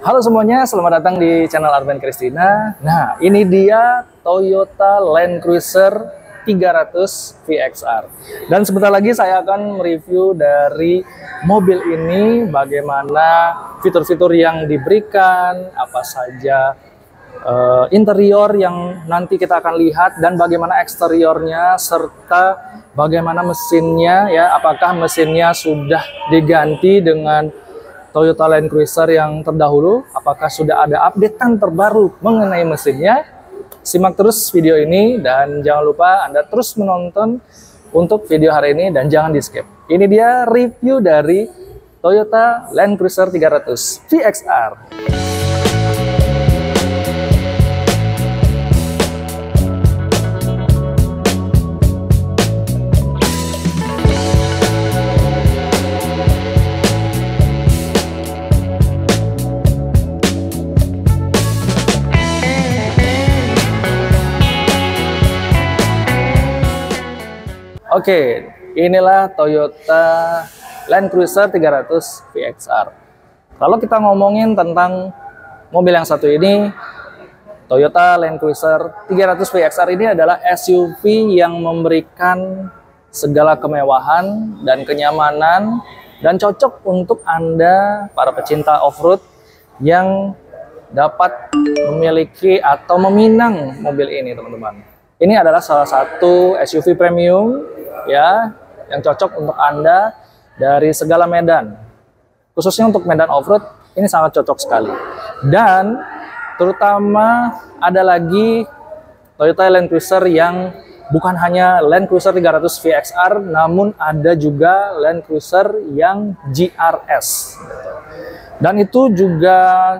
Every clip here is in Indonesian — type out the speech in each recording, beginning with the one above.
Halo semuanya, selamat datang di channel Arven Christina. Nah, ini dia Toyota Land Cruiser 300 VXR. Dan sebentar lagi saya akan mereview dari mobil ini, bagaimana fitur-fitur yang diberikan, apa saja interior yang nanti kita akan lihat, dan bagaimana eksteriornya, serta bagaimana mesinnya, ya, apakah mesinnya sudah diganti dengan Toyota Land Cruiser yang terdahulu, apakah sudah ada updatean terbaru mengenai mesinnya. Simak terus video ini dan jangan lupa Anda terus menonton untuk video hari ini dan jangan di skip. Ini dia review dari Toyota Land Cruiser 300 VXR. Oke, inilah Toyota Land Cruiser 300 VXR. Kalau kita ngomongin tentang mobil yang satu ini, Toyota Land Cruiser 300 VXR ini adalah SUV yang memberikan segala kemewahan dan kenyamanan dan cocok untuk Anda, para pecinta off-road yang dapat memiliki atau meminang mobil ini, teman-teman. Ini adalah salah satu SUV premium ya, yang cocok untuk Anda dari segala medan. Khususnya untuk medan off-road, ini sangat cocok sekali. Dan terutama ada lagi Toyota Land Cruiser yang bukan hanya Land Cruiser 300 VXR, namun ada juga Land Cruiser yang GRS. Dan itu juga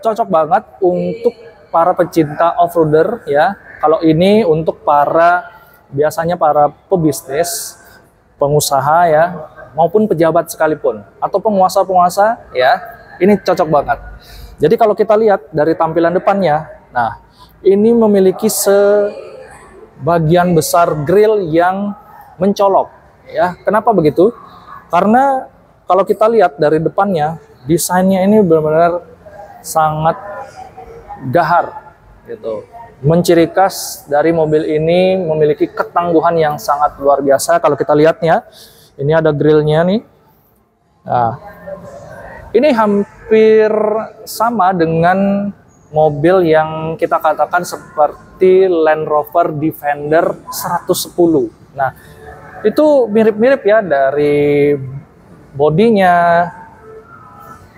cocok banget untuk para pecinta off-roader ya. Kalau ini untuk biasanya para pebisnis, pengusaha ya, maupun pejabat sekalipun, atau penguasa-penguasa ya, ini cocok banget. Jadi kalau kita lihat dari tampilan depannya, nah ini memiliki sebagian besar grill yang mencolok ya. Kenapa begitu? Karena kalau kita lihat dari depannya, desainnya ini benar-benar sangat gahar gitu. Menciri khas dari mobil ini memiliki ketangguhan yang sangat luar biasa. Kalau kita lihatnya, ini ada grillnya nih. Nah, ini hampir sama dengan mobil yang kita katakan seperti Land Rover Defender 110. Nah, itu mirip-mirip ya dari bodinya,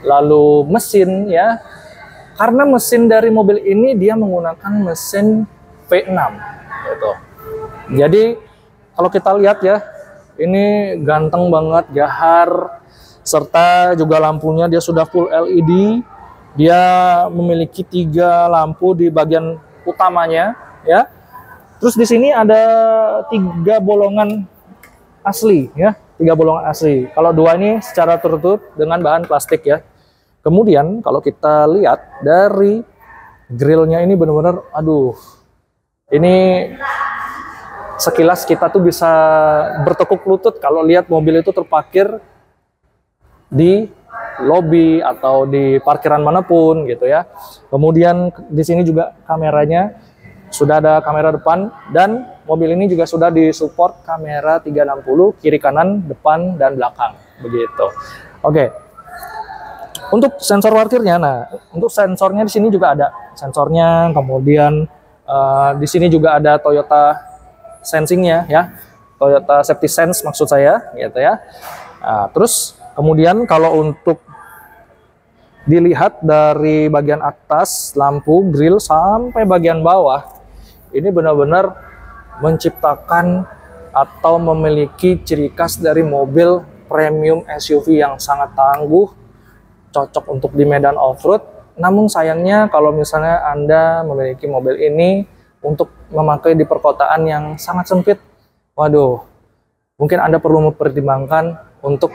lalu mesin ya. Karena mesin dari mobil ini dia menggunakan mesin V6 gitu. Jadi kalau kita lihat ya, ini ganteng banget, gahar, serta juga lampunya dia sudah full LED. Dia memiliki 3 lampu di bagian utamanya ya. Terus di sini ada 3 bolongan asli ya, 3 bolongan asli. Kalau 2 ini secara tertutup dengan bahan plastik ya. Kemudian kalau kita lihat dari grillnya ini benar-benar, aduh, ini sekilas kita tuh bisa bertekuk lutut kalau lihat mobil itu terparkir di lobi atau di parkiran manapun gitu ya. Kemudian di sini juga kameranya, sudah ada kamera depan, dan mobil ini juga sudah disupport kamera 360 kiri kanan, depan dan belakang begitu. Oke. Untuk sensor parkirnya, nah untuk sensornya di sini juga ada sensornya, kemudian di sini juga ada Toyota sensingnya ya, Toyota Safety Sense maksud saya gitu ya. Nah, terus kemudian kalau untuk dilihat dari bagian atas lampu grill sampai bagian bawah, ini benar-benar menciptakan atau memiliki ciri khas dari mobil premium SUV yang sangat tangguh, cocok untuk di medan off-road. Namun sayangnya kalau misalnya Anda memiliki mobil ini untuk memakai di perkotaan yang sangat sempit, waduh, mungkin Anda perlu mempertimbangkan untuk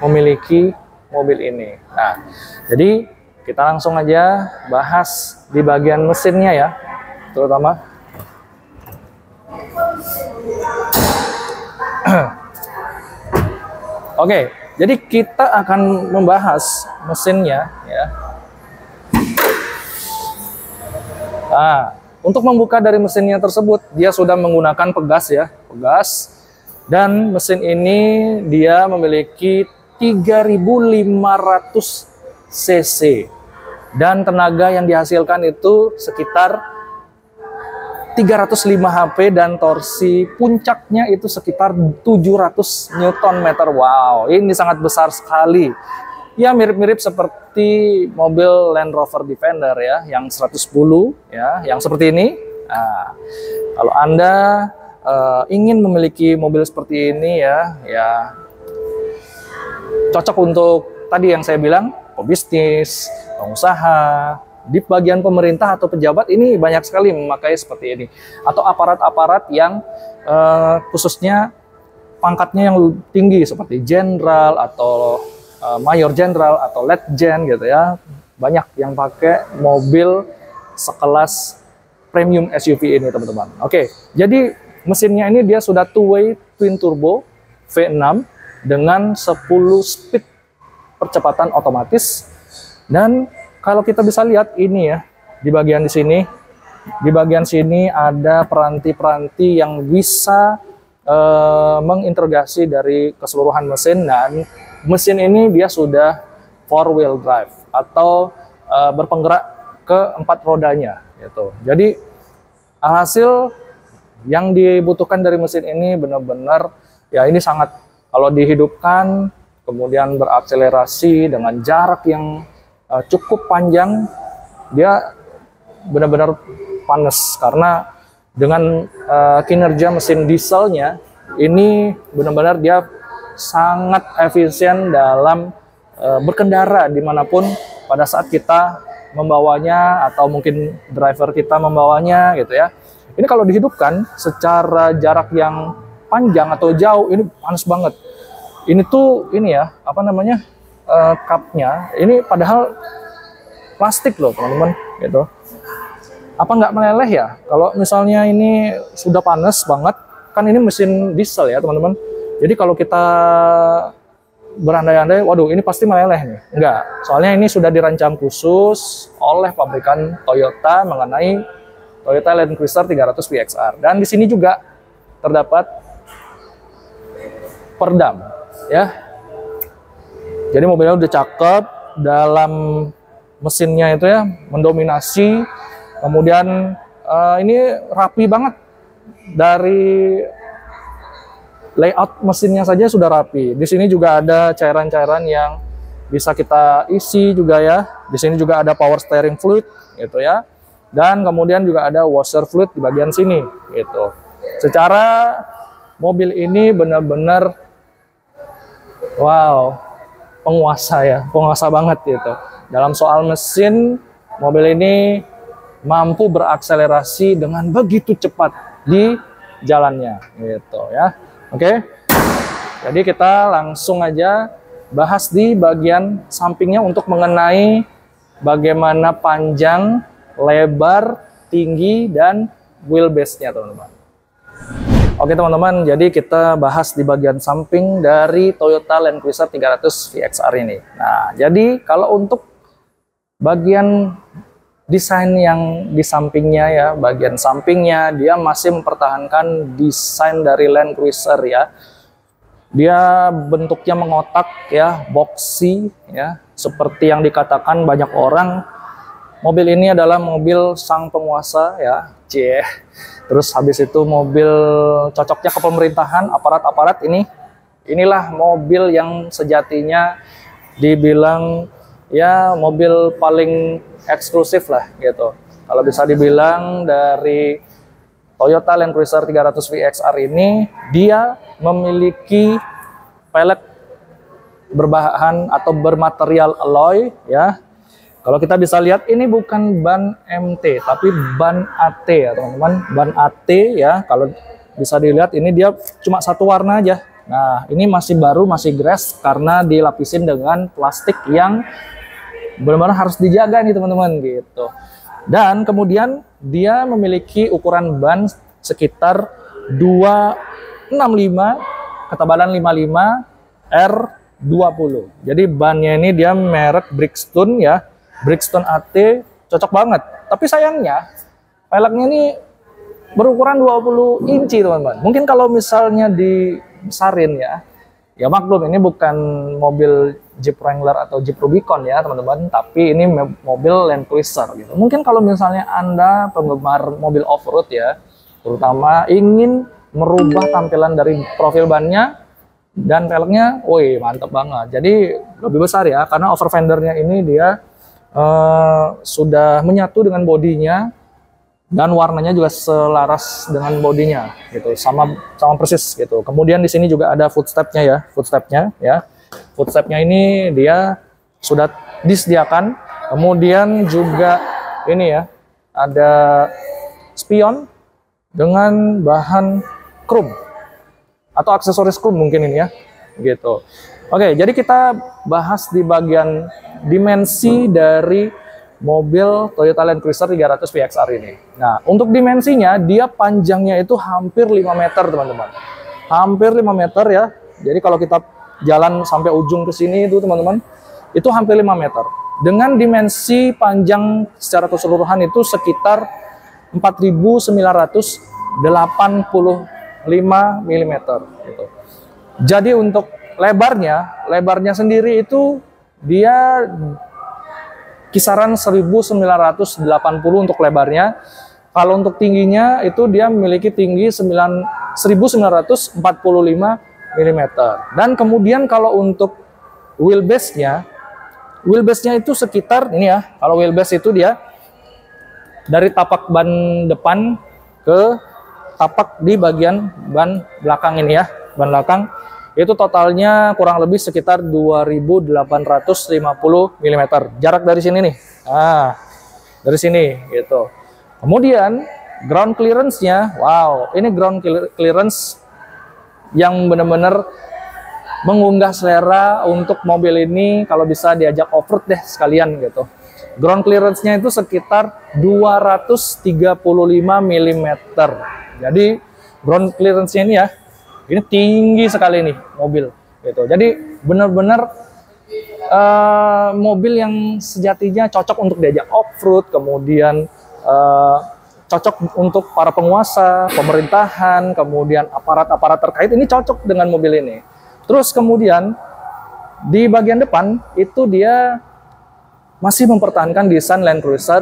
memiliki mobil ini. Nah, jadi kita langsung aja bahas di bagian mesinnya ya, terutama. Oke. Jadi kita akan membahas mesinnya ya. Nah, untuk membuka dari mesinnya tersebut, dia sudah menggunakan pegas ya, pegas. Dan mesin ini dia memiliki 3.500 cc. Dan tenaga yang dihasilkan itu sekitar 305 HP dan torsi puncaknya itu sekitar 700 Nm. Wow, ini sangat besar sekali. Ya, mirip-mirip seperti mobil Land Rover Defender ya, yang 110 ya, yang seperti ini. Nah, kalau Anda ingin memiliki mobil seperti ini ya, cocok untuk tadi yang saya bilang, pebisnis, pengusaha, di bagian pemerintah atau pejabat ini banyak sekali memakai seperti ini, atau aparat-aparat yang khususnya pangkatnya yang tinggi seperti jenderal atau mayor jenderal atau letjen gitu ya, banyak yang pakai mobil sekelas premium SUV ini teman-teman. Oke, jadi mesinnya ini dia sudah two-way twin turbo V6 dengan 10 speed percepatan otomatis. Dan kalau kita bisa lihat ini ya, di bagian sini ada peranti-peranti yang bisa mengintegrasi dari keseluruhan mesin, dan mesin ini dia sudah 4-wheel drive atau berpenggerak ke 4 rodanya gitu. Jadi alhasil yang dibutuhkan dari mesin ini benar-benar ya, ini sangat, kalau dihidupkan kemudian berakselerasi dengan jarak yang cukup panjang, dia benar-benar panas karena dengan kinerja mesin dieselnya ini benar-benar dia sangat efisien dalam berkendara dimanapun pada saat kita membawanya atau mungkin driver kita membawanya gitu ya. Ini kalau dihidupkan secara jarak yang panjang atau jauh ini panas banget. Ini tuh ini ya, apa namanya, cupnya ini padahal plastik loh teman-teman gitu. Apa nggak meleleh ya kalau misalnya ini sudah panas banget? Kan ini mesin diesel ya teman-teman. Jadi kalau kita berandai-andai, waduh ini pasti meleleh nih. Enggak, soalnya ini sudah dirancang khusus oleh pabrikan Toyota mengenai Toyota Land Cruiser 300 VXR. Dan di sini juga terdapat perdam ya. Jadi mobilnya udah cakep, dalam mesinnya itu ya mendominasi. Kemudian ini rapi banget, dari layout mesinnya saja sudah rapi. Di sini juga ada cairan-cairan yang bisa kita isi juga ya. Di sini juga ada power steering fluid gitu ya. Dan kemudian juga ada washer fluid di bagian sini gitu. Secara mobil ini benar-benar wow, penguasa ya, penguasa banget gitu. Dalam soal mesin, mobil ini mampu berakselerasi dengan begitu cepat di jalannya gitu ya. Oke, jadi kita langsung aja bahas di bagian sampingnya untuk mengenai bagaimana panjang, lebar, tinggi, dan wheelbase-nya teman-teman. Oke teman-teman, jadi kita bahas di bagian samping dari Toyota Land Cruiser 300 VXR ini. Nah, jadi kalau untuk bagian desain yang di sampingnya ya, bagian sampingnya dia masih mempertahankan desain dari Land Cruiser ya. Dia bentuknya mengotak ya, boxy ya, seperti yang dikatakan banyak orang. Mobil ini adalah mobil sang penguasa ya, terus habis itu mobil cocoknya ke pemerintahan, aparat-aparat ini. Inilah mobil yang sejatinya dibilang ya mobil paling eksklusif lah gitu. Kalau bisa dibilang dari Toyota Land Cruiser 300 VXR ini, dia memiliki pelek berbahan atau bermaterial alloy ya. Kalau kita bisa lihat ini bukan ban MT tapi ban AT ya teman-teman, ban AT ya. Kalau bisa dilihat ini dia cuma satu warna aja. Nah, ini masih baru, masih grass karena dilapisin dengan plastik yang benar-benar harus dijaga nih teman-teman gitu. Dan kemudian dia memiliki ukuran ban sekitar 265, ketebalan 55, R20. Jadi bannya ini dia merek Bridgestone ya, Bridgestone AT, cocok banget. Tapi sayangnya Peleknya ini berukuran 20 inci teman-teman. Mungkin kalau misalnya dibesarin ya maklum ini bukan mobil Jeep Wrangler atau Jeep Rubicon ya teman-teman, tapi ini mobil Land Cruiser gitu. Mungkin kalau misalnya Anda penggemar mobil off-road ya, terutama ingin merubah tampilan dari profil bannya dan peleknya, woi mantap banget. Jadi lebih besar ya, karena over fendernya ini dia sudah menyatu dengan bodinya dan warnanya juga selaras dengan bodinya gitu, sama persis gitu. Kemudian di sini juga ada footstepnya ya, footstepnya ini dia sudah disediakan. Kemudian juga ini ya, ada spion dengan bahan chrome atau aksesoris chrome mungkin ini ya gitu. Oke, jadi kita bahas di bagian dimensi dari mobil Toyota Land Cruiser 300 VXR ini. Nah, untuk dimensinya dia panjangnya itu hampir 5 meter teman-teman. Hampir 5 meter ya. Jadi kalau kita jalan sampai ujung ke sini itu teman-teman, itu hampir 5 meter. Dengan dimensi panjang secara keseluruhan itu sekitar 4.985 mm gitu. Jadi untuk lebarnya sendiri itu dia kisaran 1980 untuk lebarnya. Kalau untuk tingginya itu dia memiliki tinggi 1945 mm. Dan kemudian kalau untuk wheelbase-nya itu sekitar ini ya. Kalau wheelbase itu dia dari tapak ban depan ke tapak di bagian ban belakang ini ya. Ban belakang itu totalnya kurang lebih sekitar 2.850 mm. Jarak dari sini nih. Nah, dari sini gitu. Kemudian ground clearance-nya, wow, ini ground clearance yang benar-benar mengunggah selera untuk mobil ini kalau bisa diajak off-road deh sekalian gitu. Ground clearance-nya itu sekitar 235 mm. Jadi ground clearance-nya ini ya, ini tinggi sekali nih mobil gitu. Jadi benar-benar mobil yang sejatinya cocok untuk diajak off-road, kemudian cocok untuk para penguasa, pemerintahan, kemudian aparat-aparat terkait, ini cocok dengan mobil ini. Terus kemudian di bagian depan itu dia masih mempertahankan desain Land Cruiser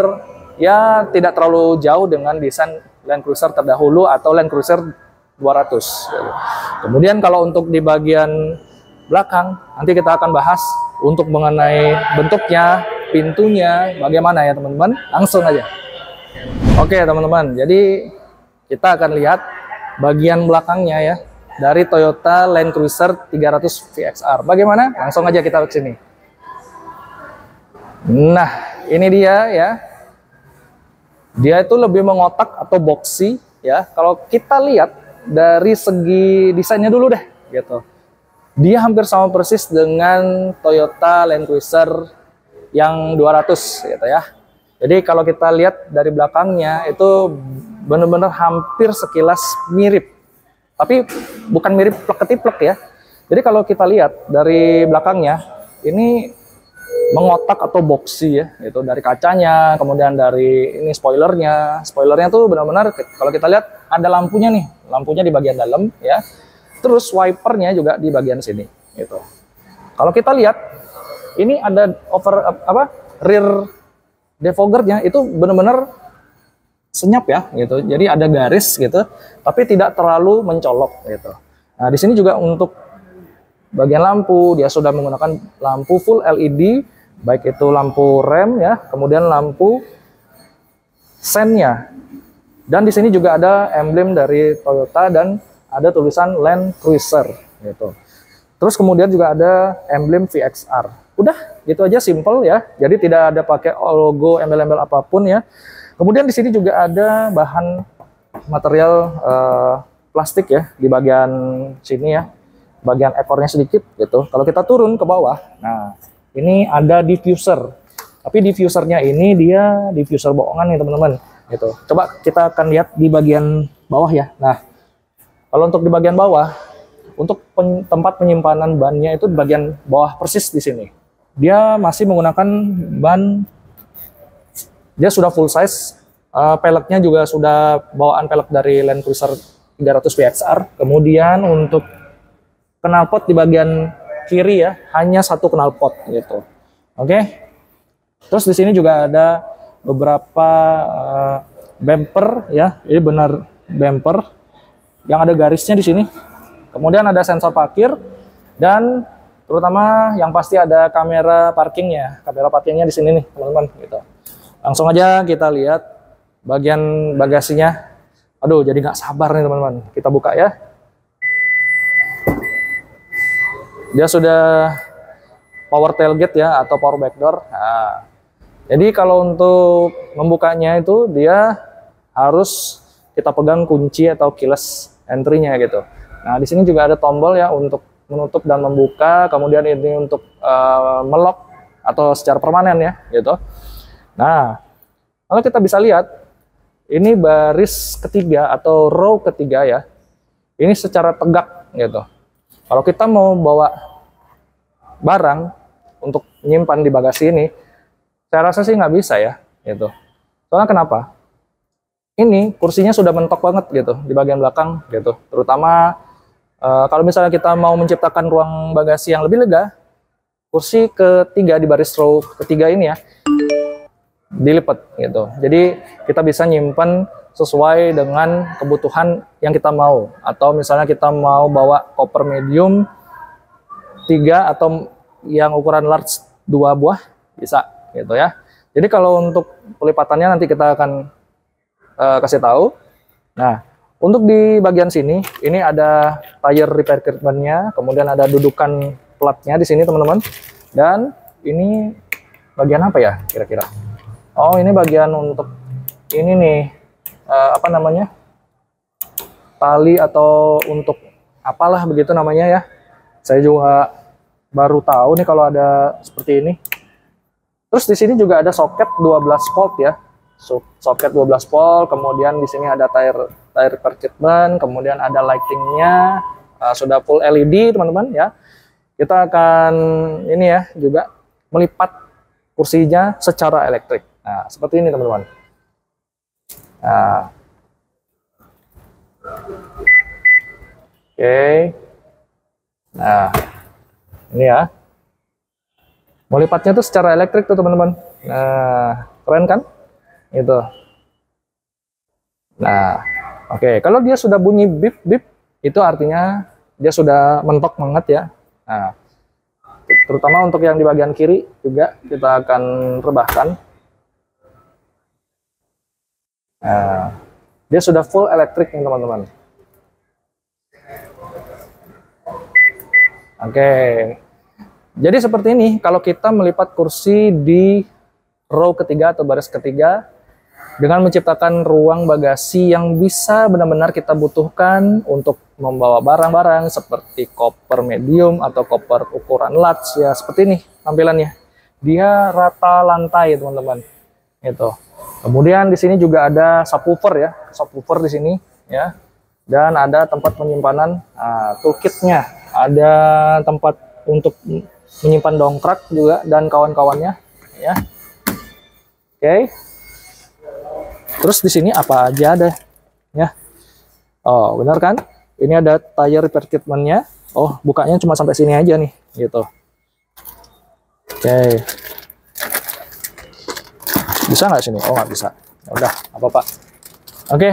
ya, tidak terlalu jauh dengan desain Land Cruiser terdahulu atau Land Cruiser 200. Kemudian kalau untuk di bagian belakang nanti kita akan bahas untuk mengenai bentuknya, pintunya bagaimana ya teman-teman. Langsung aja. Oke teman-teman, jadi kita akan lihat bagian belakangnya ya dari Toyota Land Cruiser 300 VXR. Bagaimana? Langsung aja kita ke sini. Nah, ini dia ya. Dia itu lebih mengotak atau boxy ya. Kalau kita lihat dari segi desainnya dulu deh gitu. Dia hampir sama persis dengan Toyota Land Cruiser yang 200 gitu ya. Jadi kalau kita lihat dari belakangnya itu benar-benar hampir sekilas mirip. Tapi bukan mirip plek-ketiplek ya. Jadi kalau kita lihat dari belakangnya ini mengotak atau boxy ya, itu dari kacanya, kemudian dari ini spoilernya tuh benar-benar kalau kita lihat ada lampunya nih, lampunya di bagian dalam ya, terus wipernya juga di bagian sini gitu. Kalau kita lihat ini ada rear defoggernya itu benar-benar senyap ya gitu, jadi ada garis gitu, tapi tidak terlalu mencolok gitu. Nah di sini juga untuk bagian lampu dia sudah menggunakan lampu full LED, baik itu lampu rem ya, kemudian lampu sennya. Dan di sini juga ada emblem dari Toyota dan ada tulisan Land Cruiser gitu. Terus kemudian juga ada emblem VXR. Udah gitu aja, simple ya. Jadi tidak ada pakai logo embel-embel apapun ya. Kemudian di sini juga ada bahan material plastik ya di bagian sini ya. Bagian ekornya sedikit gitu. Kalau kita turun ke bawah, nah ini ada diffuser. Tapi diffusernya ini dia diffuser bohongan nih teman-teman gitu. Coba kita akan lihat di bagian bawah ya. Nah, kalau untuk di bagian bawah, untuk tempat penyimpanan bannya itu di bagian bawah persis di sini. Dia masih menggunakan ban, dia sudah full size Peleknya juga sudah bawaan pelek dari Land Cruiser 300 VXR. Kemudian untuk knalpot di bagian kiri ya, hanya satu knalpot gitu. Oke. Terus di sini juga ada beberapa bumper ya. Ini benar bumper yang ada garisnya di sini. Kemudian ada sensor parkir dan terutama yang pasti ada kamera parkingnya. Kamera parkingnya di sini nih, teman-teman gitu. Langsung aja kita lihat bagian bagasinya. Aduh, jadi nggak sabar nih teman-teman. Kita buka ya. Dia sudah power tailgate ya, atau power back door. Nah, jadi kalau untuk membukanya itu dia harus kita pegang kunci atau keyless entry-nya gitu. Nah, di sini juga ada tombol ya untuk menutup dan membuka. Kemudian ini untuk melock atau secara permanen ya gitu. Nah, kalau kita bisa lihat ini baris ketiga atau row ketiga ya. Ini secara tegak gitu. Kalau kita mau bawa barang untuk menyimpan di bagasi ini, saya rasa sih nggak bisa ya gitu. Soalnya kenapa? Ini kursinya sudah mentok banget gitu di bagian belakang gitu. Terutama kalau misalnya kita mau menciptakan ruang bagasi yang lebih lega, kursi ketiga di baris row ketiga ini ya dilipat gitu. Jadi kita bisa nyimpen sesuai dengan kebutuhan yang kita mau. Atau misalnya kita mau bawa koper medium 3 atau yang ukuran large 2 buah bisa gitu ya. Jadi kalau untuk pelipatannya nanti kita akan kasih tahu. Nah, untuk di bagian sini ini ada tire repair kitnya, kemudian ada dudukan platnya di sini teman-teman. Dan ini bagian apa ya kira-kira? Oh, ini bagian untuk ini nih, apa namanya, tali atau untuk apalah begitu namanya ya. Saya juga baru tahu nih kalau ada seperti ini. Terus di sini juga ada soket 12 volt ya, soket 12 volt. Kemudian di sini ada tire percutment, kemudian ada lightingnya, sudah full LED teman-teman ya. Kita akan ini ya juga melipat kursinya secara elektrik. Nah, seperti ini teman-teman. Nah. Oke. Nah, ini ya. Melipatnya tuh secara elektrik tuh teman-teman. Nah, keren kan? Itu. Nah, oke. Kalau dia sudah bunyi bip bip, itu artinya dia sudah mentok banget ya. Nah, terutama untuk yang di bagian kiri juga kita akan rebahkan. Nah, dia sudah full elektrik nih teman-teman. Oke. Jadi seperti ini kalau kita melipat kursi di row ketiga atau baris ketiga dengan menciptakan ruang bagasi yang bisa benar-benar kita butuhkan untuk membawa barang-barang seperti koper medium atau koper ukuran large ya, seperti ini tampilannya. Dia rata lantai teman-teman. Itu. Kemudian di sini juga ada subwoofer ya, subwoofer di sini ya, dan ada tempat penyimpanan toolkitnya, ada tempat untuk menyimpan dongkrak juga dan kawan-kawannya ya. Oke. Terus di sini apa aja ada ya? Oh benar kan? Ini ada tire repair kitnya. Oh bukanya cuma sampai sini aja nih, gitu. Oke. Bisa nggak sini? Oh nggak bisa. Ya udah, apa Pak? Oke.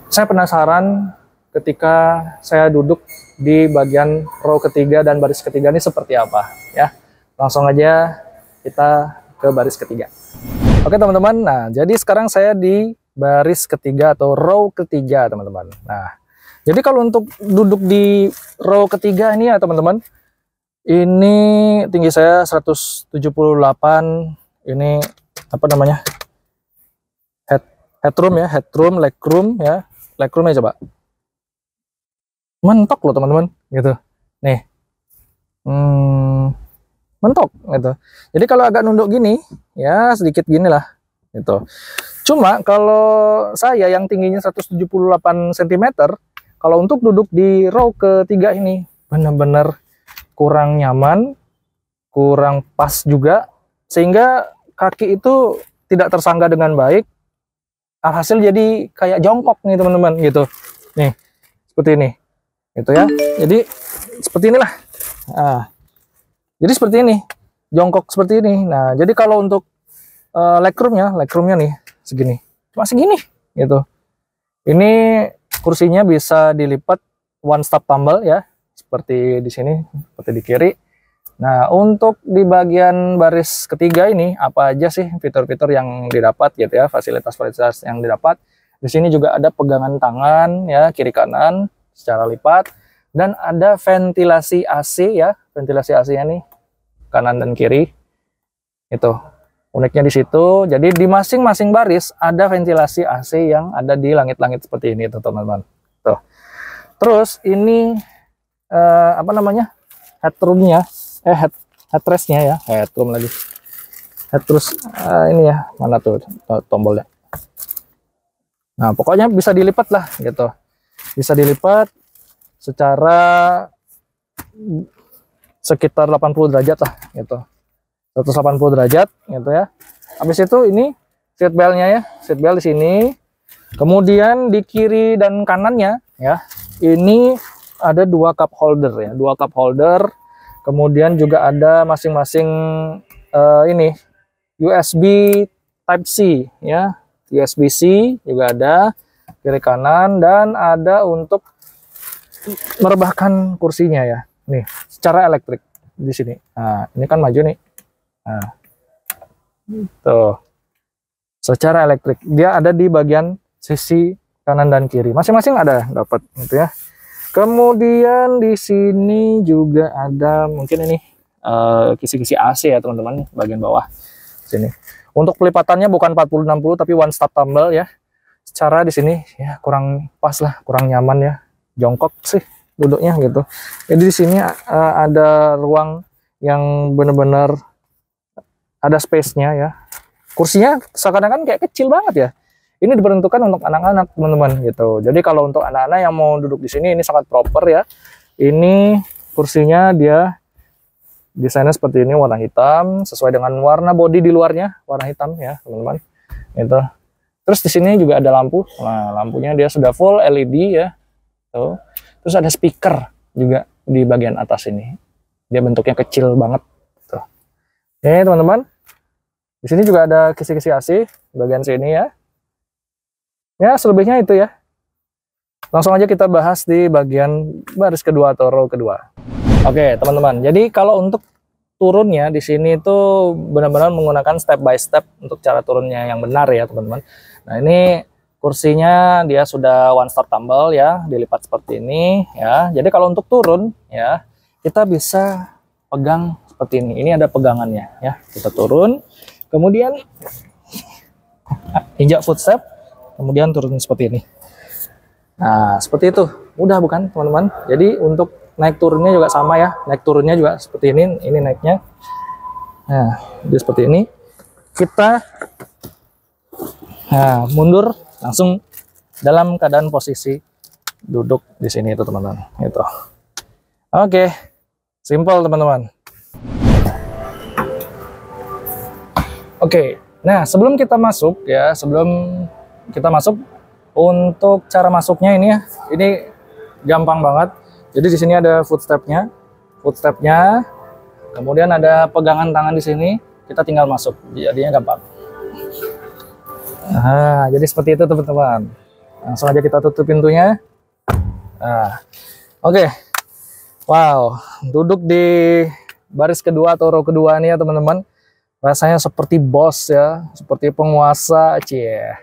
Saya penasaran ketika saya duduk di bagian row ketiga dan baris ketiga ini seperti apa ya. Langsung aja kita ke baris ketiga. Oke teman-teman, nah jadi sekarang saya di baris ketiga atau row ketiga teman-teman. Nah, jadi kalau untuk duduk di row ketiga ini ya teman-teman, ini tinggi saya 178. Ini apa namanya, headroom ya, legroom ya, legroomnya coba mentok loh teman-teman gitu nih, mentok gitu. Jadi kalau agak nunduk gini ya sedikit gini lah gitu. Cuma kalau saya yang tingginya 178 cm, kalau untuk duduk di row ketiga ini benar-benar kurang nyaman, kurang pas juga, sehingga kaki itu tidak tersangga dengan baik, alhasil jadi kayak jongkok nih teman-teman gitu. Nih, seperti ini. Gitu ya. Jadi seperti inilah. Nah, jadi seperti ini. Jongkok seperti ini. Nah, jadi kalau untuk legroomnya nih segini. Cuma segini gitu. Ini kursinya bisa dilipat one stop tumble ya. Seperti di sini, seperti di kiri. Nah, untuk di bagian baris ketiga ini apa aja sih fitur-fitur yang didapat gitu ya, fasilitas-fasilitas yang didapat. Di sini juga ada pegangan tangan ya, kiri kanan secara lipat, dan ada ventilasi AC ya, ventilasi AC-nya nih kanan dan kiri. Itu uniknya di situ. Jadi di masing-masing baris ada ventilasi AC yang ada di langit-langit seperti ini tuh teman-teman. Tuh. Terus ini apa namanya? Headroom-nya. Headrest-nya ya, headroom lagi. Headrest ini ya, mana tuh tombolnya. Nah, pokoknya bisa dilipat lah gitu. Bisa dilipat secara sekitar 80 derajat lah gitu. 180 derajat gitu ya. Habis itu ini seat belt-nya ya, seat belt di sini. Kemudian di kiri dan kanannya ya, ini ada 2 cup holder ya, 2 cup holder. Kemudian juga ada masing-masing ini USB Type-C ya, USB-C juga ada kiri kanan, dan ada untuk merebahkan kursinya ya. Nih, secara elektrik di sini. Nah, ini kan maju nih. Nah, tuh. Secara elektrik dia ada di bagian sisi kanan dan kiri. Masing-masing ada dapat gitu ya. Kemudian di sini juga ada mungkin ini kisi-kisi AC ya teman-teman, bagian bawah sini. Untuk pelipatannya bukan 40-60 tapi one stop tumble ya. Secara di sini ya kurang pas lah, kurang nyaman ya. Jongkok sih duduknya gitu. Jadi di sini ada ruang yang benar-benar ada space-nya ya. Kursinya seakan-akan kayak kecil banget ya. Ini diperuntukkan untuk anak-anak teman-teman gitu. Jadi kalau untuk anak-anak yang mau duduk di sini ini sangat proper ya. Ini kursinya dia desainnya seperti ini, warna hitam sesuai dengan warna body di luarnya, warna hitam ya teman-teman. Itu. Terus di sini juga ada lampu. Nah, lampunya dia sudah full LED ya. Tuh. Terus ada speaker juga di bagian atas ini. Dia bentuknya kecil banget. Tuh. Ini teman-teman. Di sini juga ada kisi-kisi AC bagian sini ya. Ya, selebihnya itu ya. Langsung aja kita bahas di bagian baris kedua atau row kedua. Oke, teman-teman. Jadi kalau untuk turunnya di sini itu benar-benar menggunakan step by step untuk cara turunnya yang benar ya, teman-teman. Nah, ini kursinya dia sudah one stop tumble ya, dilipat seperti ini ya. Jadi kalau untuk turun ya, kita bisa pegang seperti ini. Ini ada pegangannya ya. Kita turun, kemudian injak footstep, kemudian turun seperti ini. Nah, seperti itu. Mudah bukan, teman-teman? Jadi untuk naik turunnya juga sama ya. Naik turunnya juga seperti ini. Ini naiknya. Nah, jadi seperti ini. Kita mundur langsung dalam keadaan posisi duduk di sini itu, teman-teman. Itu. Oke. Simple, teman-teman. Oke. Nah, sebelum kita masuk ya, untuk cara masuknya ini ya, ini gampang banget. Jadi di sini ada footstepnya, kemudian ada pegangan tangan di sini, kita tinggal masuk, jadinya gampang. Nah, jadi seperti itu teman-teman. Langsung aja kita tutup pintunya. Nah, oke. Wow, duduk di baris kedua atau row kedua nih ya teman-teman. Rasanya seperti bos ya, seperti penguasa, cie.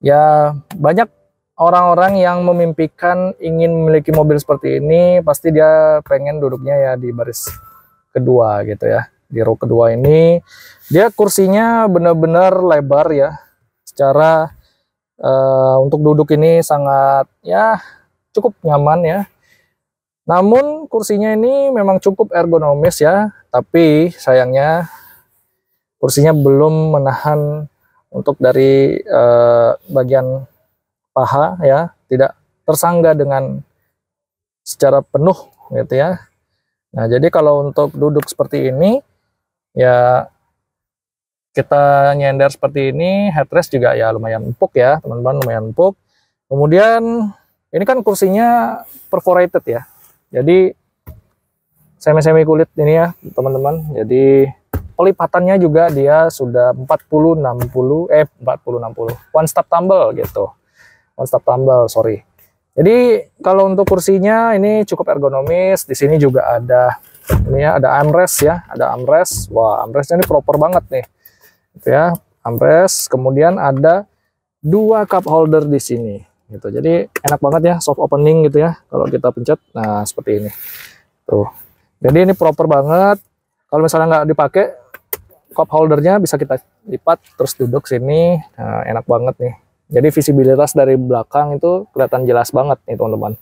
Ya, banyak orang-orang yang memimpikan ingin memiliki mobil seperti ini, pasti dia pengen duduknya ya di baris kedua gitu ya. Di row kedua ini, dia kursinya benar-benar lebar ya. Secara untuk duduk ini sangat ya cukup nyaman ya. Namun kursinya ini memang cukup ergonomis ya, tapi sayangnya kursinya belum menahan untuk dari bagian paha ya, tidak tersangga dengan secara penuh gitu ya. Nah, jadi kalau untuk duduk seperti ini ya kita nyender seperti ini, headrest juga ya lumayan empuk ya teman-teman, lumayan empuk. Kemudian ini kan kursinya perforated ya, jadi semi kulit ini ya teman-teman. Jadi pelipatannya juga dia sudah 40-60 one stop tumble gitu, one stop tumble, sorry. Jadi kalau untuk kursinya ini cukup ergonomis. Di sini juga ada ini ya, ada armrest ya, ada armrest. Wah, armrestnya ini proper banget nih gitu ya, armrest. Kemudian ada 2 cup holder di sini gitu, jadi enak banget ya, soft opening gitu ya kalau kita pencet. Nah seperti ini tuh, jadi ini proper banget. Kalau misalnya nggak dipakai, cup holdernya bisa kita lipat terus duduk sini. Nah, enak banget nih, jadi visibilitas dari belakang itu kelihatan jelas banget nih teman-teman.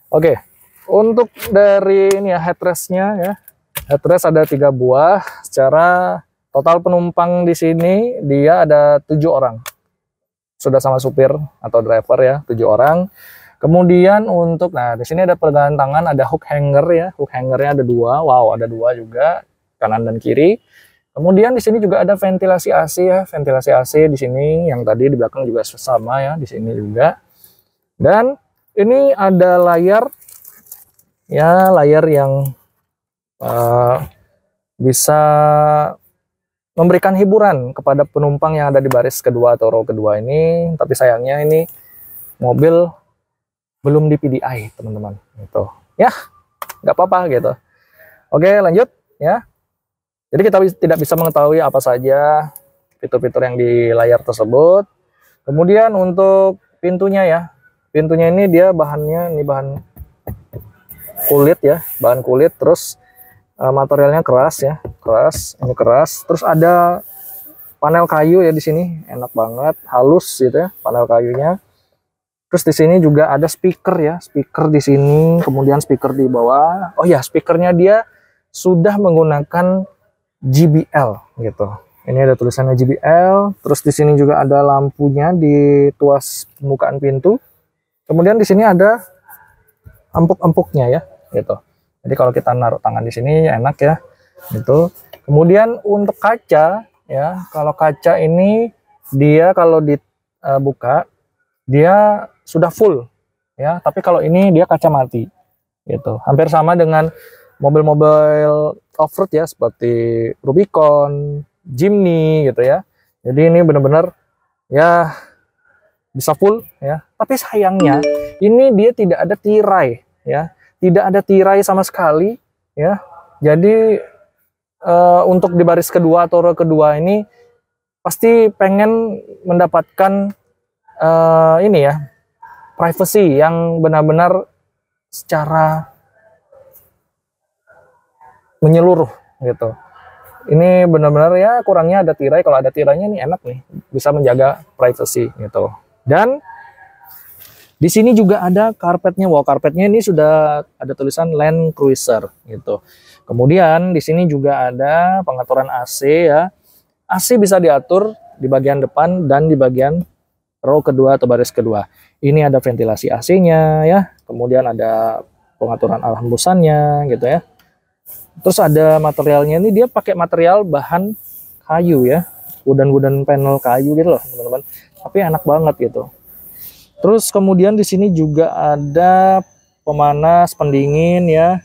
Oke, untuk dari ini ya headrestnya ya, headrest ada 3 buah. Secara total penumpang di sini dia ada 7 orang, sudah sama supir atau driver ya, 7 orang. Kemudian untuk, nah di sini ada pergangan tangan, ada hook hanger ya, hook hangernya ada 2. Wow, ada 2 juga, kanan dan kiri. Kemudian di sini juga ada ventilasi AC ya, ventilasi AC di sini, yang tadi di belakang juga sama ya, di sini juga. Dan ini ada layar ya, layar yang bisa memberikan hiburan kepada penumpang yang ada di baris kedua atau row kedua ini. Tapi sayangnya ini mobil belum di PDI teman-teman gitu ya, nggak apa-apa gitu. Oke, lanjut ya. Jadi kita tidak bisa mengetahui apa saja fitur-fitur yang di layar tersebut. Kemudian untuk pintunya ya, pintunya ini dia bahannya ini bahan kulit ya, bahan kulit. Terus materialnya keras ya, keras, ini keras. Terus ada panel kayu ya di sini, enak banget, halus gitu ya panel kayunya. Terus di sini juga ada speaker ya, speaker di sini, kemudian speaker di bawah. Oh ya, speakernya dia sudah menggunakan JBL gitu. Ini ada tulisannya JBL. Terus di sini juga ada lampunya di tuas pembukaan pintu. Kemudian di sini ada empuk-empuknya ya, gitu. Jadi kalau kita naruh tangan di sini enak ya, gitu. Kemudian untuk kaca ya, kalau kaca ini dia kalau dibuka dia sudah full ya, tapi kalau ini dia kaca mati, gitu. Hampir sama dengan mobil-mobil off-road ya, seperti Rubicon, Jimny gitu ya. Jadi ini benar-benar ya bisa full ya. Tapi sayangnya ini dia tidak ada tirai ya, tidak ada tirai sama sekali ya. Jadi untuk di baris kedua atau row kedua ini pasti pengen mendapatkan ini ya, privacy yang benar-benar secara menyeluruh gitu. Ini benar-benar ya kurangnya ada tirai. Kalau ada tirainya ini enak nih, bisa menjaga privacy gitu. Dan di sini juga ada karpetnya. Wow, karpetnya ini sudah ada tulisan Land Cruiser gitu. Kemudian di sini juga ada pengaturan AC ya. AC bisa diatur di bagian depan dan di bagian row kedua atau baris kedua. Ini ada ventilasi AC-nya ya. Kemudian ada pengaturan arah hembusannya gitu ya. Terus ada materialnya, ini dia pakai material bahan kayu ya, wooden panel kayu gitu loh teman-teman. Tapi enak banget gitu. Terus kemudian di sini juga ada pemanas pendingin ya.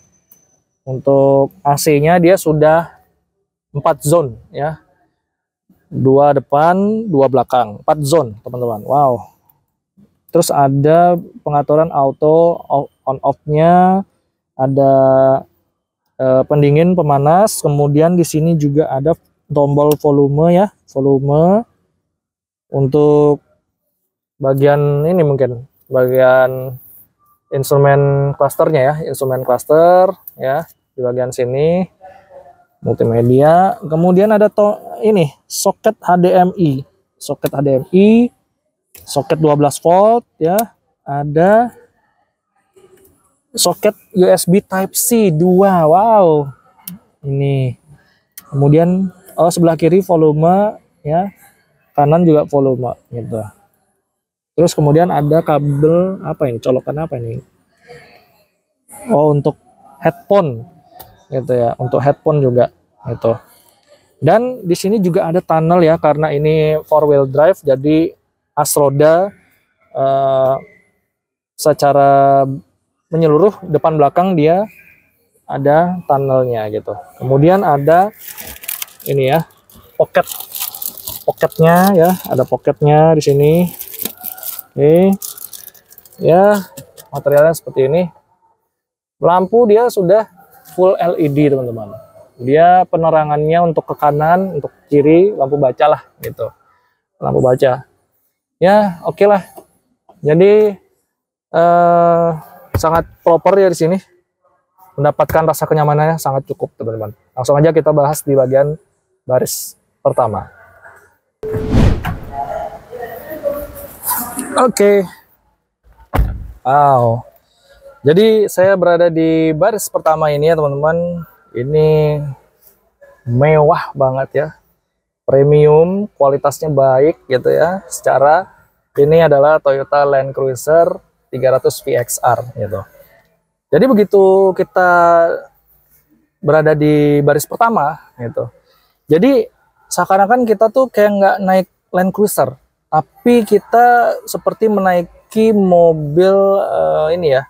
Untuk AC-nya dia sudah 4 zone ya. 2 depan, 2 belakang, 4 zone teman-teman. Wow. Terus ada pengaturan auto on off-nya, ada pendingin, pemanas. Kemudian di sini juga ada tombol volume ya, volume untuk bagian ini, mungkin bagian instrumen clusternya ya, instrumen cluster ya, di bagian sini multimedia. Kemudian ada ini soket HDMI, soket HDMI, soket 12 volt ya, ada soket USB Type-C 2. Wow, ini. Kemudian sebelah kiri volume ya, kanan juga volume gitu. Terus kemudian ada kabel apa ini, colokan apa ini? Oh, untuk headphone gitu ya, untuk headphone juga gitu. Dan di sini juga ada tunnel ya, karena ini 4-wheel drive, jadi as roda secara menyeluruh depan belakang dia ada tunnelnya gitu. Kemudian ada ini ya, poketnya ya, ada poketnya di sini. Oke. Ya, materialnya seperti ini. Lampu dia sudah full LED, teman-teman. Dia penerangannya untuk ke kanan, untuk kiri, lampu baca lah gitu. Lampu baca. Ya, oke lah. Jadi sangat proper ya di sini. Mendapatkan rasa kenyamanannya sangat cukup, teman-teman. Langsung aja kita bahas di bagian baris pertama. Oke. Wow. Jadi saya berada di baris pertama ini ya, teman-teman. Ini mewah banget ya. Premium, kualitasnya baik gitu ya. Secara ini adalah Toyota Land Cruiser 300 VXR gitu. Jadi begitu kita berada di baris pertama gitu. Jadi seakan-akan kita tuh kayak nggak naik Land Cruiser, tapi kita seperti menaiki mobil ini ya,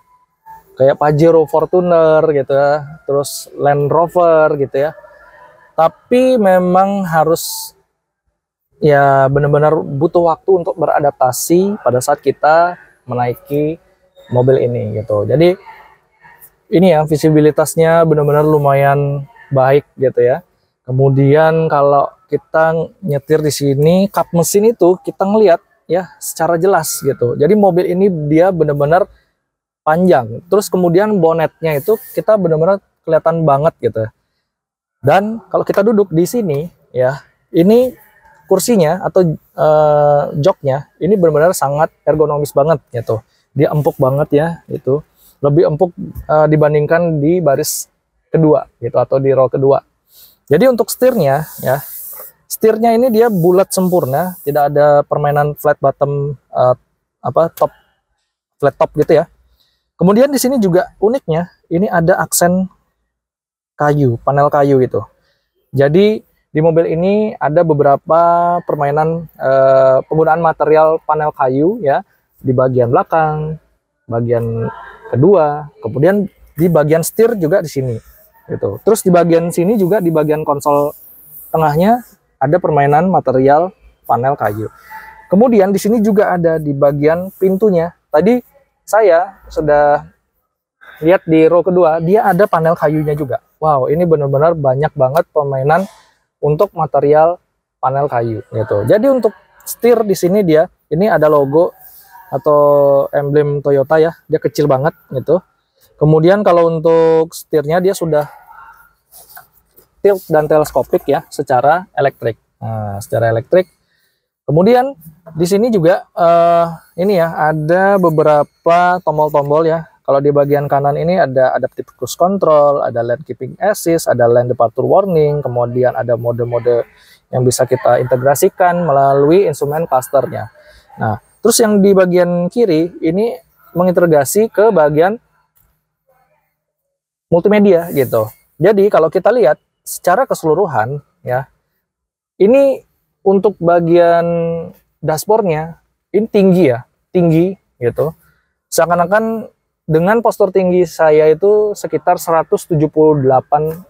kayak Pajero Fortuner gitu ya, terus Land Rover gitu ya. Tapi memang harus ya benar-benar butuh waktu untuk beradaptasi pada saat kita menaiki mobil ini gitu. Jadi ini ya, visibilitasnya benar-benar lumayan baik gitu ya. Kemudian kalau kita nyetir di sini, kap mesin itu kita ngelihat ya secara jelas gitu. Jadi mobil ini dia benar-benar panjang. Terus kemudian bonetnya itu kita benar-benar kelihatan banget gitu. Dan kalau kita duduk di sini ya, ini kursinya atau joknya ini benar-benar sangat ergonomis banget gitu. Dia empuk banget ya, itu lebih empuk dibandingkan di baris kedua gitu, atau di row kedua. Jadi untuk setirnya ya, setirnya ini dia bulat sempurna, tidak ada permainan flat bottom top flat top gitu ya. Kemudian di sini juga uniknya ini ada aksen kayu, panel kayu itu. Jadi di mobil ini ada beberapa permainan penggunaan material panel kayu ya, di bagian belakang, bagian kedua, kemudian di bagian setir juga di sini gitu. Terus di bagian sini juga, di bagian konsol tengahnya ada permainan material panel kayu. Kemudian di sini juga ada di bagian pintunya. Tadi saya sudah lihat di row kedua, dia ada panel kayunya juga. Wow, ini benar-benar banyak banget permainan untuk material panel kayu gitu. Jadi untuk setir di sini dia ini ada logo atau emblem Toyota ya, dia kecil banget gitu. Kemudian kalau untuk setirnya dia sudah tilt dan teleskopik ya, secara elektrik. Nah, secara elektrik. Kemudian di sini juga ini ya, ada beberapa tombol-tombol ya. Kalau di bagian kanan ini ada adaptive cruise control, ada lane keeping assist, ada lane departure warning, kemudian ada mode-mode yang bisa kita integrasikan melalui instrumen clusternya. Nah, terus yang di bagian kiri ini mengintegrasi ke bagian multimedia gitu. Jadi kalau kita lihat secara keseluruhan ya, ini untuk bagian dashboardnya ini tinggi ya, tinggi gitu. Seakan-akan dengan postur tinggi saya itu sekitar 178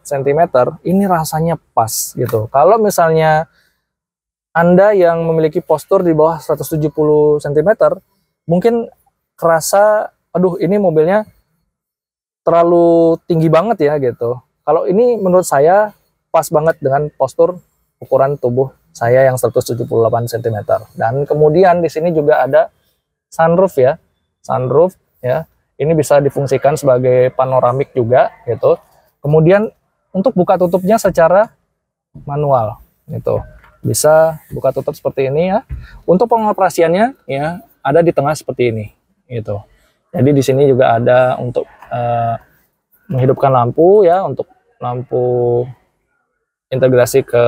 cm, ini rasanya pas gitu. Kalau misalnya Anda yang memiliki postur di bawah 170 cm, mungkin kerasa, aduh ini mobilnya terlalu tinggi banget ya gitu. Kalau ini menurut saya pas banget dengan postur ukuran tubuh saya yang 178 cm. Dan kemudian di sini juga ada sunroof ya. Sunroof ya. Ini bisa difungsikan sebagai panoramik juga gitu. Kemudian untuk buka tutupnya secara manual gitu. Bisa buka tutup seperti ini ya. Untuk pengoperasiannya ya ada di tengah seperti ini gitu. Jadi di sini juga ada untuk menghidupkan lampu ya, untuk lampu integrasi ke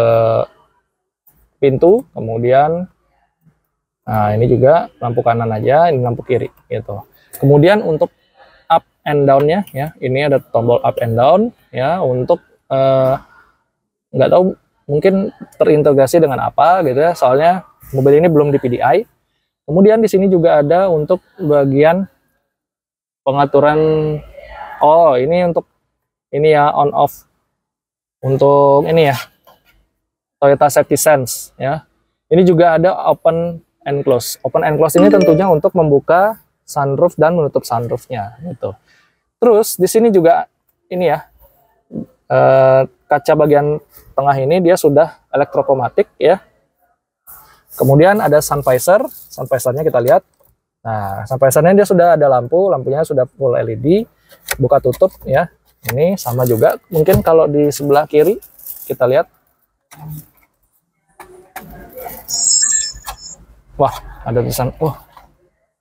pintu. Kemudian nah ini juga lampu kanan aja, ini lampu kiri gitu. Kemudian untuk up and down-nya ya, ini ada tombol up and down ya, untuk nggak tahu mungkin terintegrasi dengan apa gitu ya. Soalnya mobil ini belum di PDI. Kemudian di sini juga ada untuk bagian pengaturan. Oh, ini untuk ini ya, on off. Untuk ini ya, Toyota Safety Sense ya. Ini juga ada open and close. Open and close ini tentunya untuk membuka sunroof dan menutup sunroofnya gitu. Terus di sini juga ini ya, kaca bagian tengah ini dia sudah elektrokromatik ya. Kemudian ada sun visor, sun visornya kita lihat. Nah, sun visornya dia sudah ada lampu, lampunya sudah full LED, buka tutup ya. Ini sama juga, mungkin kalau di sebelah kiri kita lihat. Wah, ada tulisan. Wah.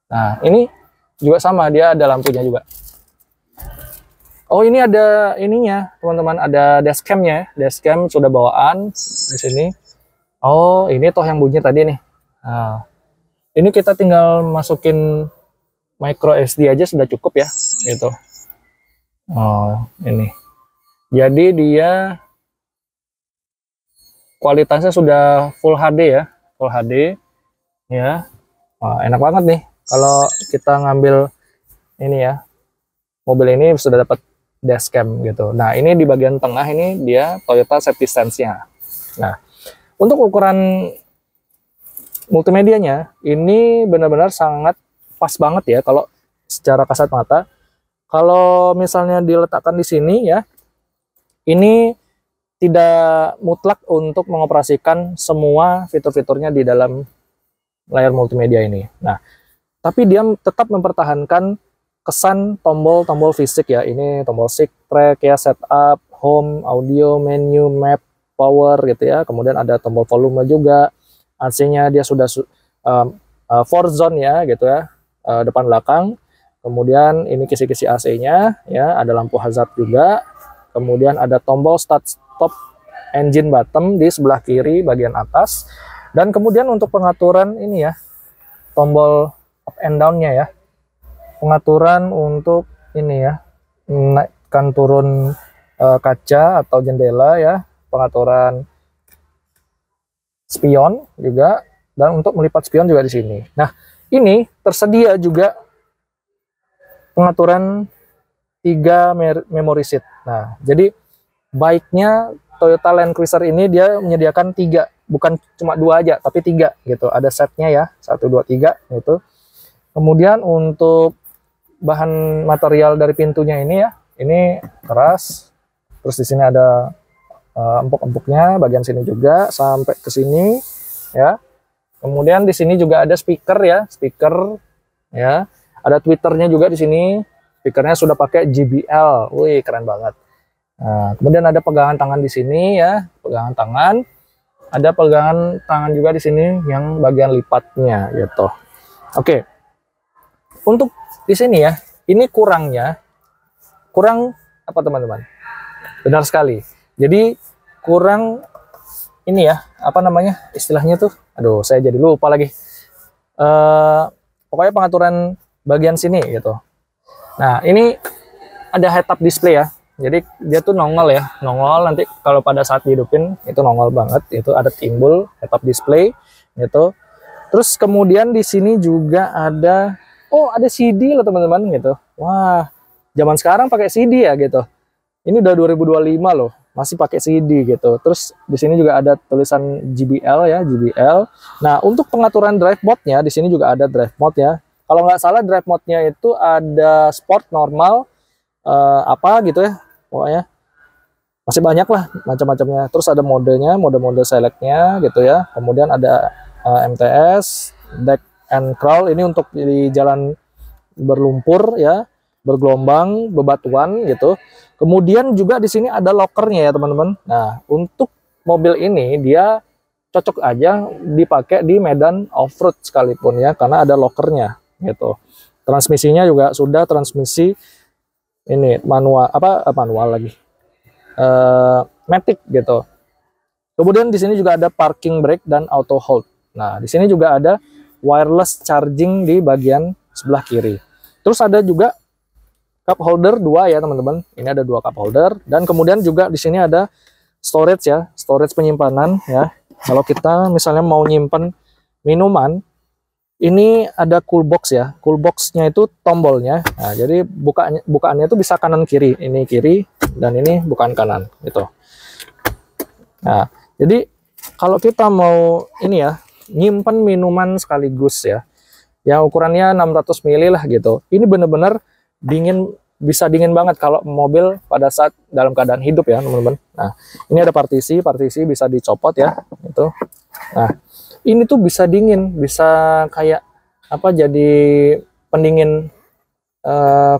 Nah, ini juga sama, dia ada lampunya juga. Oh, ini ada ininya, teman-teman, ada dashcam-nya. Dashcam sudah bawaan di sini. Oh, ini toh yang bunyi tadi nih. Nah, ini kita tinggal masukin micro SD aja sudah cukup ya, gitu. Oh, ini. Jadi dia kualitasnya sudah Full HD ya, Full HD ya. Wah, enak banget nih kalau kita ngambil ini ya. Mobil ini sudah dapat dashcam gitu. Nah, ini di bagian tengah ini dia Toyota Safety Sense-nya. Nah, untuk ukuran multimedianya ini benar-benar sangat pas banget ya kalau secara kasat mata. Kalau misalnya diletakkan di sini ya, ini tidak mutlak untuk mengoperasikan semua fitur-fiturnya di dalam layar multimedia ini. Nah, tapi dia tetap mempertahankan kesan tombol-tombol fisik ya. Ini tombol seek, track ya, setup, home, audio, menu, map, power gitu ya. Kemudian ada tombol volume juga. AC-nya dia sudah 4 zone ya gitu ya, depan belakang. Kemudian ini kisi-kisi AC-nya ya, ada lampu hazard juga. Kemudian ada tombol start stop engine button di sebelah kiri bagian atas. Dan kemudian untuk pengaturan ini ya, tombol up and down-nya ya. Pengaturan untuk ini ya, naikkan turun kaca atau jendela ya, pengaturan spion juga, dan untuk melipat spion juga di sini. Nah, ini tersedia juga pengaturan 3 memory seat. Nah, jadi baiknya Toyota Land Cruiser ini dia menyediakan 3, bukan cuma 2 aja, tapi 3 gitu. Ada setnya ya, 1, 2, 3 gitu. Kemudian untuk bahan material dari pintunya ini ya, ini keras. Terus di sini ada empuk-empuknya, bagian sini juga sampai ke sini ya. Kemudian di sini juga ada speaker ya, speaker ya. Ada tweeternya juga di sini. Speakernya sudah pakai JBL. Wih, keren banget. Nah, kemudian ada pegangan tangan di sini ya, pegangan tangan. Ada pegangan tangan juga di sini yang bagian lipatnya gitu. Oke. Untuk di sini ya, ini kurang apa teman-teman? Benar sekali. Jadi kurang ini ya, apa namanya istilahnya tuh? Aduh, saya jadi lupa lagi. Pokoknya pengaturan bagian sini gitu. Nah, ini ada head up display ya. Jadi dia tuh nongol ya, nongol nanti kalau pada saat dihidupin itu nongol banget. Itu ada timbul head up display gitu. Terus kemudian di sini juga ada, oh ada CD loh teman-teman gitu. Wah, zaman sekarang pakai CD ya gitu. Ini udah 2025 loh, masih pakai CD gitu. Terus di sini juga ada tulisan JBL ya, JBL. Nah, untuk pengaturan drive mode-nya di sini juga ada drive mode ya. Kalau nggak salah drive mode-nya itu ada sport, normal, apa gitu ya. Pokoknya masih banyak lah macam-macamnya. Terus ada modenya, mode-mode select-nya gitu ya. Kemudian ada MTS, deck and crawl, ini untuk di jalan berlumpur ya, bergelombang, bebatuan gitu. Kemudian juga di sini ada lokernya ya teman-teman. Nah, untuk mobil ini dia cocok aja dipakai di medan off-road sekalipun ya, karena ada lokernya gitu. Transmisinya juga sudah transmisi ini manual, manual lagi, matic gitu. Kemudian di sini juga ada parking brake dan auto hold. Nah, di sini juga ada wireless charging di bagian sebelah kiri. Terus ada juga cup holder 2 ya teman-teman. Ini ada 2 cup holder, dan kemudian juga di sini ada storage ya, storage penyimpanan ya. Kalau kita misalnya mau nyimpen minuman, ini ada cool box ya. Cool boxnya itu tombolnya. Nah, jadi bukaannya itu bisa kanan kiri. Ini kiri dan ini bukan kanan gitu. Nah, jadi kalau kita mau ini ya, nyimpen minuman sekaligus ya, yang ukurannya 600 ml lah gitu. Ini bener-bener dingin, bisa dingin banget kalau mobil pada saat dalam keadaan hidup ya teman-teman. Nah, ini ada partisi bisa dicopot ya, itu. Nah, ini tuh bisa dingin, bisa kayak apa, jadi pendingin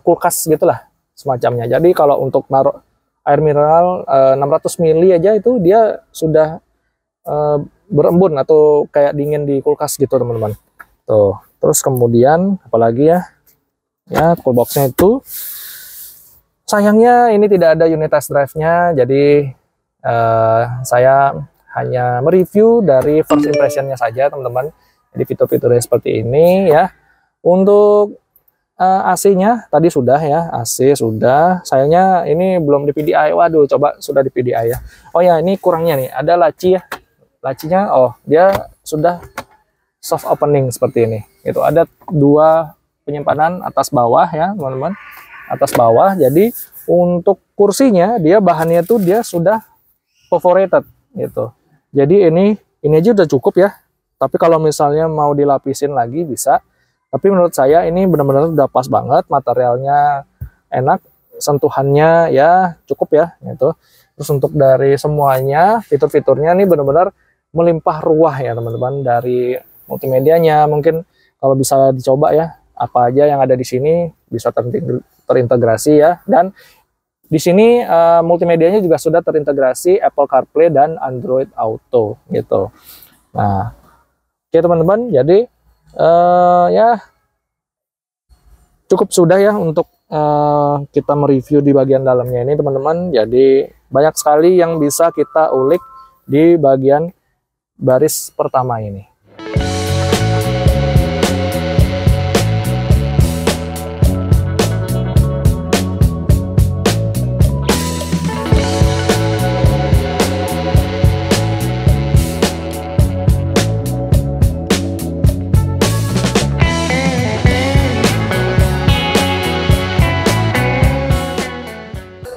kulkas gitulah semacamnya. Jadi kalau untuk naruh air mineral 600 ml aja itu dia sudah berembun atau kayak dingin di kulkas gitu teman-teman. Tuh, terus kemudian apalagi ya? Ya, coolboxnya itu sayangnya ini tidak ada unit test drive-nya, jadi saya hanya mereview dari first impression-nya saja teman-teman. Jadi fitur-fiturnya seperti ini ya. Untuk AC-nya tadi sudah ya, AC sudah. Sayangnya ini belum di PDI. Waduh, coba sudah di PDI ya. Oh ya, ini kurangnya nih, ada laci ya. Lacinya, oh dia sudah soft opening seperti ini. Itu ada 2 penyimpanan atas bawah ya teman-teman, atas bawah. Jadi untuk kursinya dia bahannya tuh dia sudah perforated gitu. Jadi ini aja udah cukup ya. Tapi kalau misalnya mau dilapisin lagi bisa. Tapi menurut saya ini benar-benar udah pas banget, materialnya enak, sentuhannya ya cukup ya gitu. Terus untuk dari semuanya fitur-fiturnya ini benar-benar melimpah ruah ya teman-teman. Dari multimedianya mungkin kalau bisa dicoba ya, apa aja yang ada di sini bisa terintegrasi ya. Dan di sini multimedianya juga sudah terintegrasi Apple CarPlay dan Android Auto gitu. Nah, oke teman-teman, jadi ya cukup sudah ya untuk kita mereview di bagian dalamnya ini teman-teman. Jadi banyak sekali yang bisa kita ulik di bagian baris pertama ini.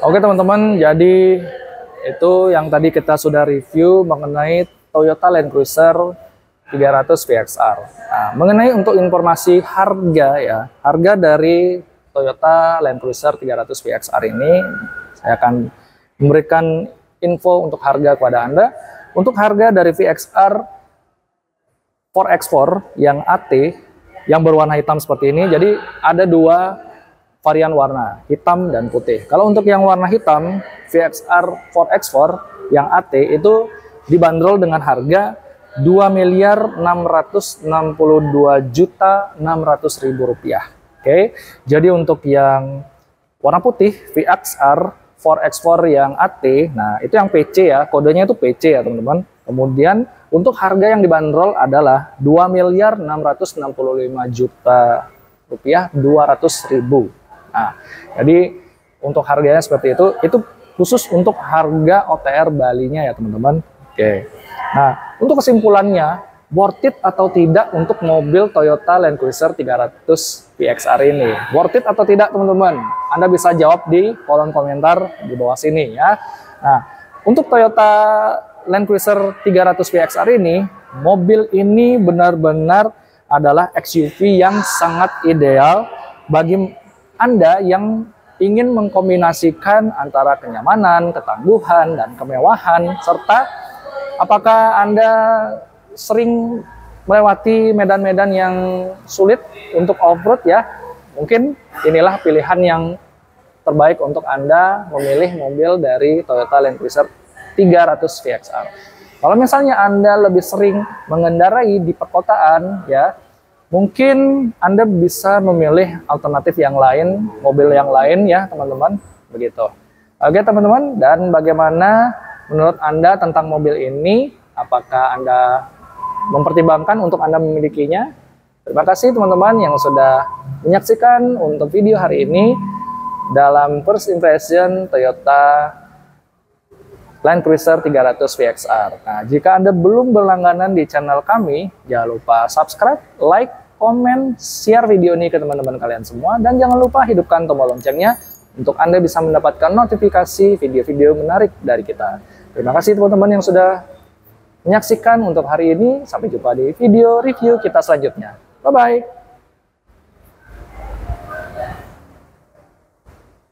Oke teman-teman, jadi itu yang tadi kita sudah review mengenai Toyota Land Cruiser 300 VXR. Nah, mengenai untuk informasi harga ya, harga dari Toyota Land Cruiser 300 VXR ini, saya akan memberikan info untuk harga kepada Anda. Untuk harga dari VXR 4X4 yang AT, yang berwarna hitam seperti ini, jadi ada 2 varian warna, hitam dan putih. Kalau untuk yang warna hitam, VXR 4X4 yang AT itu dibanderol dengan harga Rp2.662.600.000. Oke, jadi untuk yang warna putih VXR 4X4 yang AT, nah itu yang PC ya, kodenya itu PC ya teman-teman. Kemudian untuk harga yang dibanderol adalah Rp2.665.200.000. Nah, jadi untuk harganya seperti itu khusus untuk harga OTR Bali-nya ya teman-teman. Oke. Nah, untuk kesimpulannya, worth it atau tidak untuk mobil Toyota Land Cruiser 300 VXR ini? Worth it atau tidak teman-teman? Anda bisa jawab di kolom komentar di bawah sini ya. Nah, untuk Toyota Land Cruiser 300 VXR ini, mobil ini benar-benar adalah SUV yang sangat ideal bagi Anda yang ingin mengkombinasikan antara kenyamanan, ketangguhan, dan kemewahan, serta apakah Anda sering melewati medan-medan yang sulit untuk off-road ya, mungkin inilah pilihan yang terbaik untuk Anda memilih mobil dari Toyota Land Cruiser 300 VXR. Kalau misalnya Anda lebih sering mengendarai di perkotaan ya, mungkin Anda bisa memilih alternatif yang lain, mobil yang lain ya teman-teman, begitu. Oke teman-teman, dan bagaimana menurut Anda tentang mobil ini? Apakah Anda mempertimbangkan untuk Anda memilikinya? Terima kasih teman-teman yang sudah menyaksikan untuk video hari ini dalam First Impression Toyota Land Cruiser 300 VXR. Nah, jika Anda belum berlangganan di channel kami, jangan lupa subscribe, like, komen, share video ini ke teman-teman kalian semua, dan jangan lupa hidupkan tombol loncengnya untuk Anda bisa mendapatkan notifikasi video-video menarik dari kita. Terima kasih teman-teman yang sudah menyaksikan untuk hari ini. Sampai jumpa di video review kita selanjutnya. Bye-bye.